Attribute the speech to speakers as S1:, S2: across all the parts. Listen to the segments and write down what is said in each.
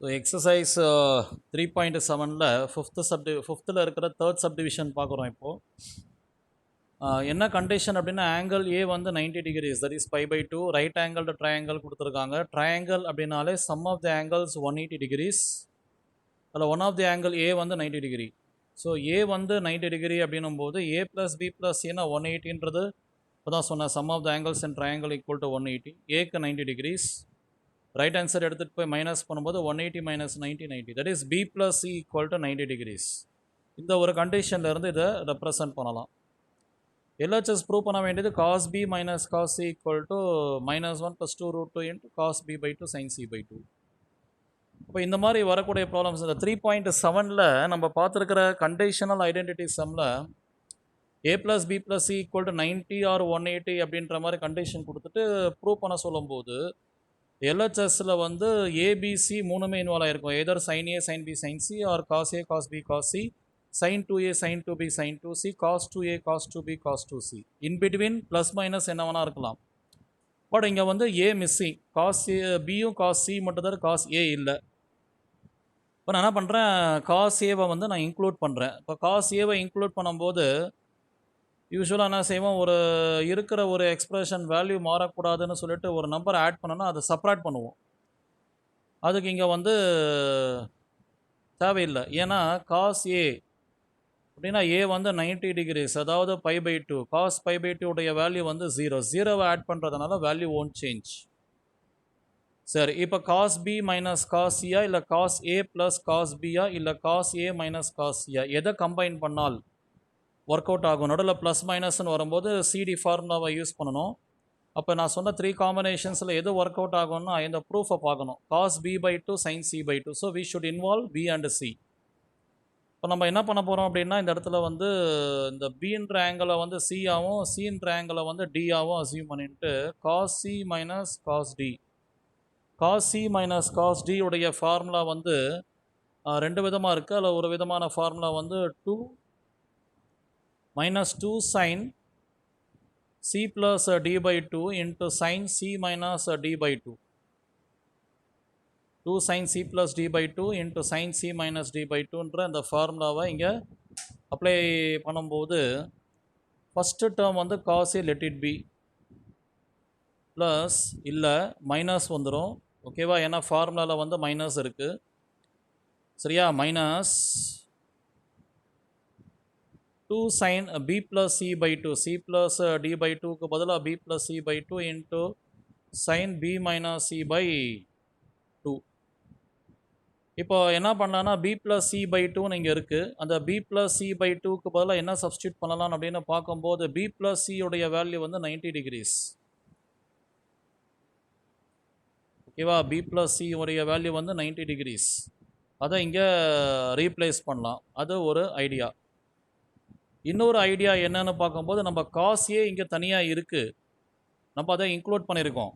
S1: So exercise 3.7ல் ஃபிஃப்த்தில் இருக்கிற third subdivision பார்க்குறோம் இப்போது. என்ன கண்டிஷன் அப்படின்னா ஆங்கிள் ஏ வந்து 90 degrees, that is π/2. Right angled triangle கொடுத்துருக்காங்க. ட்ரையாங்கிள் அப்படின்னாலே sum of the angles 180 degrees. அதில் one of the angle A வந்து 90 டிகிரி. ஸோ ஏ வந்து 90 டிகிரி அப்படின்னும் போது ஏ ப்ளஸ் பி ப்ளஸ் ஏன்னா 180ன்றது இப்போ தான் சொன்னேன். Sum of the angles in triangle equal to 180. ஏக்கு 90 டிகிரிஸ். ரைட் ஆன்சர் எடுத்துகிட்டு போய் மைனஸ் பண்ணும்போது 180 minus 90 90, that is B plus C equal to 90 degrees. இந்த ஒரு கண்டிஷன்லேருந்து இதை ரெப்ரசன்ட் பண்ணலாம். எல்ஹெச்எஸ் ப்ரூவ் பண்ண வேண்டியது cos B minus cos C equal to -1 + 2√2 into cos பி/2 சைன் சி/2. இப்போ இந்த மாதிரி வரக்கூடிய ப்ராப்ளம்ஸ் இந்த 3.7ல் நம்ம பார்த்துருக்கிற கண்டிஷனல் ஐடென்டிட்டி சம்மில் A plus B plus C equal to 90 or 180 அப்படின்ற மாதிரி கண்டிஷன் கொடுத்துட்டு ப்ரூவ் பண்ண சொல்லும்போது எல்ஹெச்எஸ்ல வந்து ஏபிசி மூணுமே இன்வால்வ் ஆகிருக்கும். Either sine A sine B sine C or cos A cos B cos C, sin 2a sin 2b sin 2c, cos 2a cos 2b cos 2c. In between plus minus என்ன வேணா இருக்கலாம். But இங்கே வந்து ஏ missing, cos A பியும் cos C மட்டும் தான், cos A இல்லை. இப்போ நான் என்ன பண்ணுறேன், காஸ் ஏவை வந்து நான் இன்க்ளூட் பண்ணுறேன். இப்போ காஸ் ஏவை இன்க்ளூட் பண்ணும்போது யூஸ்வலாக என்ன செய்வோம், ஒரு இருக்கிற ஒரு எக்ஸ்பிரஷன் வேல்யூ மாறக்கூடாதுன்னு சொல்லிட்டு ஒரு நம்பர் ஆட் பண்ணோன்னா அதை சப்ராக்ட் பண்ணுவோம். அதுக்கு இங்கே வந்து தேவையில்லை. ஏன்னா காஸ் ஏ அப்படின்னா ஏ வந்து 90 டிகிரிஸ், அதாவது π/2. காஸ் π/2 உடைய வேல்யூ வந்து 0. 0வை ஆட் பண்ணுறதுனால வேல்யூ ஓன்ட் சேஞ்ச். சரி, இப்போ காஸ் பி மைனஸ் காஸ் சியா இல்லை காஸ் ஏ ப்ளஸ் காஸ் பியா இல்லை காஸ் ஏ மைனஸ் காஸ் சியா, எதை கம்பைன் பண்ணால் ஒர்க் அவுட் ஆகும்? நடுவில் ப்ளஸ் மைனஸ்ன்னு வரும்போது சிடி ஃபார்முலாவை யூஸ் பண்ணணும். அப்போ நான் சொன்ன 3 காம்பினேஷன்ஸில் எது ஒர்க் அவுட் ஆகும்னா இந்த ப்ரூஃபை பார்க்கணும். காஸ் பி/2 சைன் சி/2. So we should involve B and C. இப்போ நம்ம என்ன பண்ண போகிறோம் அப்படின்னா இந்த இடத்துல வந்து இந்த பின்ற ஆங்கிளை வந்து சியாகவும் சின்ற ஆங்கிளை வந்து டியாகவும் அசியூம் பண்ணிட்டு cos C minus cos D. Cos C minus cos D உடைய ஃபார்முலா வந்து ரெண்டு விதமாக இருக்குது. அதில் ஒரு விதமான ஃபார்முலா வந்து 2 - 2 sin c plus d/2 into sin c minus d/2. 2 sin c plus d/2 into sin c minus d/2ன்ற அந்த ஃபார்முலாவை இங்கே அப்ளை பண்ணும்போது ஃபஸ்ட்டு டேர்ம் வந்து cos a let it be plus இல்லை மைனஸ் வந்துடும். ஓகேவா? ஏன்னா ஃபார்முலாவில் வந்து மைனஸ் இருக்குது. சரியா? Minus 2 sin b plus c/2, c plus d/2க்கு பதிலாக b plus c/2 into sin b minus c/2. இப்போ என்ன பண்ணலான்னா b plus c/2ன்னு இங்கே இருக்குது. அந்த b plus c/2க்கு பதிலாக என்ன சப்ஸ்டியூட் பண்ணலாம் அப்படின்னு பார்க்கும்போது b plus c உடைய வேல்யூ வந்து 90 டிகிரிஸ். ஓகேவா? b plus c உடைய வேல்யூ வந்து 90 டிகிரிஸ். அதை இங்கே ரீப்ளேஸ் பண்ணலாம். அது ஒரு ஐடியா. இன்னொரு ஐடியா என்னன்னு பார்க்கும்போது நம்ம காஸ் ஏ இங்கே தனியாக இருக்குது, நம்ம அதை இன்க்ளூட் பண்ணியிருக்கோம்.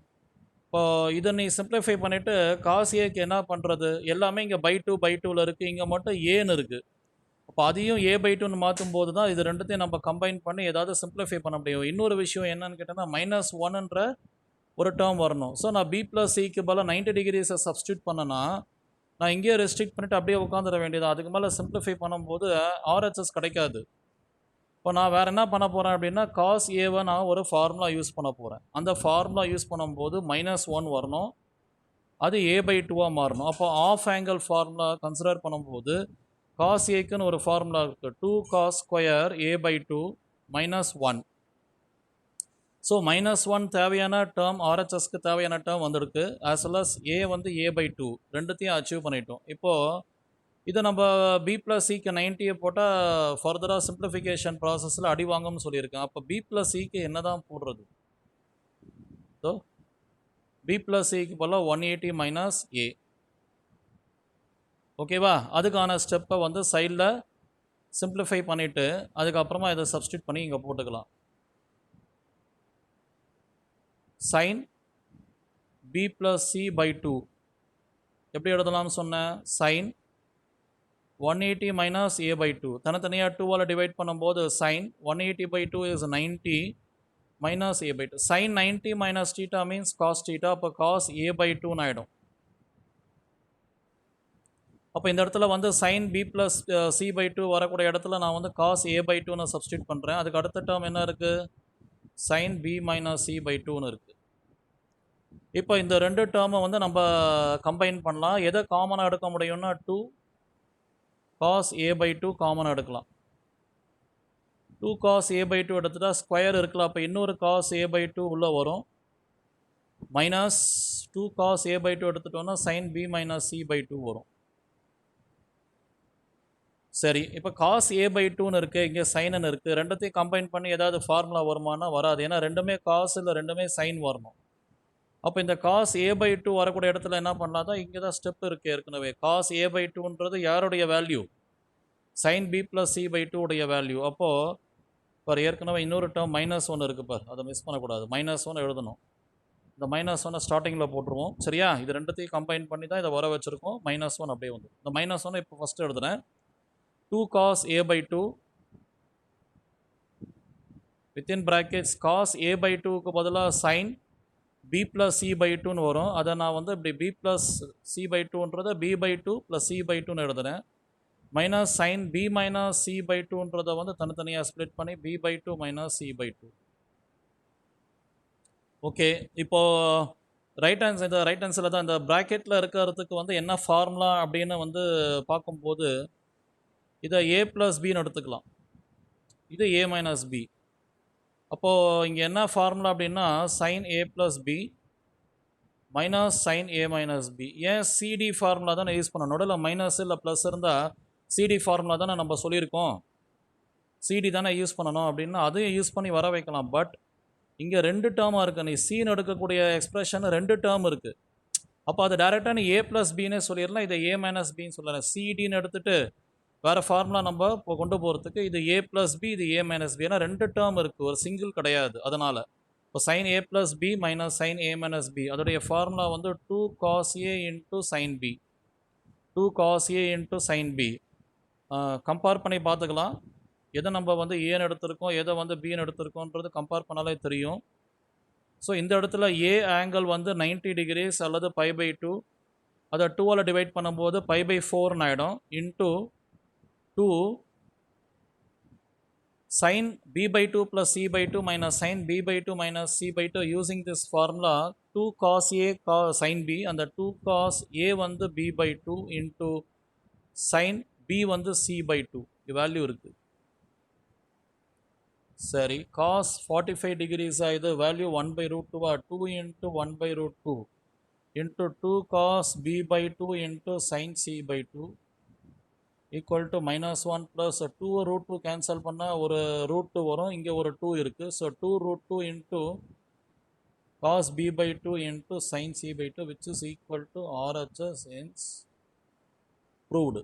S1: இப்போ இதை நீ சிம்பிளிஃபை பண்ணிவிட்டு காஸ் ஏக்கு என்ன பண்ணுறது, எல்லாமே இங்கே /2/2ல் இருக்குது, இங்கே மட்டும் ஏன்னு இருக்குது. அப்போ அதையும் a/2ன்னு மாற்றும் போது தான் இது ரெண்டுத்தையும் நம்ம கம்பைன் பண்ணி ஏதாவது சிம்பிளிஃபை பண்ண முடியும். இன்னொரு விஷயம் என்னன்னு கேட்டோன்னா -1ன்ற ஒரு டேர்ம் வரணும். ஸோ நான் b plus c-க்கு பதிலாக 90 டிகிரிஸை சப்ஸ்டியூட் பண்ணேன்னா நான் இங்கேயே ரெஸ்ட்ரிக்ட் பண்ணிவிட்டு அப்படியே உட்காந்துட வேண்டியது. அதுக்கு மேலே சிம்பிளிஃபை பண்ணும்போது RHS கிடைக்காது. இப்போ நான் வேறு என்ன பண்ண போகிறேன் அப்படின்னா காஸ் ஏவை நான் ஒரு ஃபார்முலா யூஸ் பண்ண போகிறேன். அந்த ஃபார்முலா யூஸ் பண்ணும்போது -1 வரணும், அது a/2ஆக மாறணும். அப்போ ஆஃப் ஆங்கிள் ஃபார்முலா கன்சிடர் பண்ணும்போது காஸ் ஏக்குன்னு ஒரு ஃபார்முலா இருக்குது, 2 cos ஸ்கொயர் a/2 -1. ஸோ -1 தேவையான டேர்ம், RHSக்கு தேவையான டேர்ம் வந்துருக்கு. ஆஸ் வெல் அஸ் ஏ வந்து a/2 ரெண்டுத்தையும் அச்சீவ் பண்ணிட்டோம். இப்போது இது நம்ம b plus c-க்கு 90 போட்டால் ஃபர்தராக சிம்பிளிஃபிகேஷன் ப்ராசஸில் அடி வாங்கும்னு சொல்லியிருக்கேன். அப்போ b plus c-க்கு என்ன தான் போடுறது? ஸோ b plus c-க்கு போல 180 மைனஸ் a. ஓகேவா? அதுக்கான ஸ்டெப்பை வந்து சைடில் சிம்பிளிஃபை பண்ணிவிட்டு அதுக்கப்புறமா இதை சப்ஸ்டியூட் பண்ணி இங்கே போட்டுக்கலாம். சைன் b plus c/2 எப்படி எழுதலாம்னு சொன்னேன்? சைன் 180 minus a/2 தனித்தனியாக 2ஆல் டிவைட் பண்ணும்போது sin 180/2 is 90 minus a/2. sin 90 minus theta means cos theta. அப்போ cos a/2ன்னு ஆகிடும். அப்போ இந்த இடத்துல வந்து sin b plus c by 2 வரக்கூடிய இடத்துல நான் வந்து cos a by 2 நான் சப்ஸ்டியூட் பண்ணுறேன். அதுக்கு அடுத்த டேர்ம் என்ன இருக்குது? sin b minus c by 2ன்னு இருக்குது. இப்போ இந்த ரெண்டு டேர்மை வந்து நம்ம கம்பைன் பண்ணலாம். எதை காமனாக எடுக்க முடியும்னா 2 cos a by 2 காமனாக எடுக்கலாம். 2 cos a by 2 எடுத்துட்டா ஸ்கொயர் இருக்கலாம். அப்போ இன்னொரு cos a by 2 உள்ளே வரும். மைனஸ் 2 cos a by 2 எடுத்துட்டோம்னா sin b minus c by 2 வரும். சரி, இப்போ cos a by 2ன்னு இருக்குது, இங்கே சைன்னு இருக்குது. ரெண்டுத்தையும் கம்பைன் பண்ணி ஏதாவது ஃபார்முலா வருமானா வராது. ஏன்னா ரெண்டுமே காஸ் இல்லை, ரெண்டுமே சைன் வரணும். அப்போ இந்த cos a by 2 வரக்கூடிய இடத்துல என்ன பண்ணலாம் தான், இங்கே தான் ஸ்டெப் இருக்குது ஏற்கனவே. cos a by 2ன்றது யாருடைய value? sin b plus c by 2 உடைய வேல்யூ. அப்போது பார் ஏற்கனவே இன்னொரு டேர்ம் -1 இருக்குது பார், அதை மிஸ் பண்ணக்கூடாது. -1 எழுதணும். இந்த -1 ஸ்டார்டிங்கில் போட்டுருவோம். சரியா? இது ரெண்டுத்தையும் கம்பைன் பண்ணி தான் இதை வர வச்சுருக்கோம். -1 அப்படியே வந்து இந்த -1 இப்போ ஃபஸ்ட்டு எழுதுறேன். 2 cos a by 2 within brackets cos a by 2க்கு பதிலாக sin b plus c by 2ன்னு வரும். அதை நான் வந்து இப்படி b plus c by 2ன்றதை b by 2 plus c by 2ன்னு எழுதுறேன். Minus sin b minus c by 2ன்றதை வந்து தனித்தனியாக ஸ்ப்ளிட் பண்ணி b by 2 minus c by 2. Okay, இப்போது ரைட் ஹேண்ட் தான் இந்த ப்ராக்கெட்டில் இருக்கிறதுக்கு வந்து என்ன ஃபார்முலா அப்படின்னு வந்து பார்க்கும்போது இதை a ப்ளஸ் பின்னு எடுத்துக்கலாம். இது a மைனஸ் பி. அப்போது இங்கே என்ன ஃபார்முலா அப்படின்னா sin a plus B minus sin a minus B. ஏன் சிடி ஃபார்முலா தானே யூஸ் பண்ணணும். நடுவில் மைனஸ் இல்லை ப்ளஸ் இருந்தால் சிடி ஃபார்முலா தானே நம்ம சொல்லியிருக்கோம். சிடி தானே யூஸ் பண்ணணும் அப்படின்னா அதையும் யூஸ் பண்ணி வர வைக்கலாம். பட் இங்கே ரெண்டு டேர்மாக இருக்குது. நீ சீன் எடுக்கக்கூடிய எக்ஸ்பிரஷன் ரெண்டு டேர்ம் இருக்குது. அப்போ அது டேரெக்டாக நீ a ப்ளஸ் பின்னே சொல்லிடலாம். இதை a மைனஸ் பின்னு சொல்லலாம். சிடின்னு எடுத்துகிட்டு வேறு ஃபார்முலா நம்ம இப்போ கொண்டு போகிறதுக்கு இது a ப்ளஸ் பி, இது a மைனஸ் பி. ஏன்னா ரெண்டு டேர்ம் இருக்குது, ஒரு சிங்கிள் கிடையாது. அதனால் இப்போ sin a plus B minus sin a minus B, அதோடைய ஃபார்முலா வந்து 2 cos a into sin b. 2 cos a into sin b. Compare பண்ணி பார்த்துக்கலாம். எதை நம்ம வந்து ஏன்னு எடுத்திருக்கோம், எதை வந்து பின்னு எடுத்திருக்கோன்றது கம்பேர் பண்ணாலே தெரியும். ஸோ இந்த இடத்துல ஏ ஆங்கிள் வந்து 90 டிகிரிஸ் அல்லது π/2, அதை 2ஆல் டிவைட் பண்ணும்போது π/4 ஆகிடும். Into 2 sin b/2 plus c/2 minus sin b/2 minus c/2 using this formula 2 cos a sin b, அந்த 2 cos a வந்து b/2 into sin b வந்து c/2. வேல்யூ இருக்குது. சரி, cos 45 டிகிரிஸ் இது value 1/√2 2 into 1/√2 into 2 cos b/2 into sin c/2 equal to -1 plus 2 √2 cancel பண்ணால் ஒரு √2 வரும். இங்கே ஒரு 2 இருக்குது. So 2√2 into cos b/2 into sin c/2 which is equal to RHS, hence proved.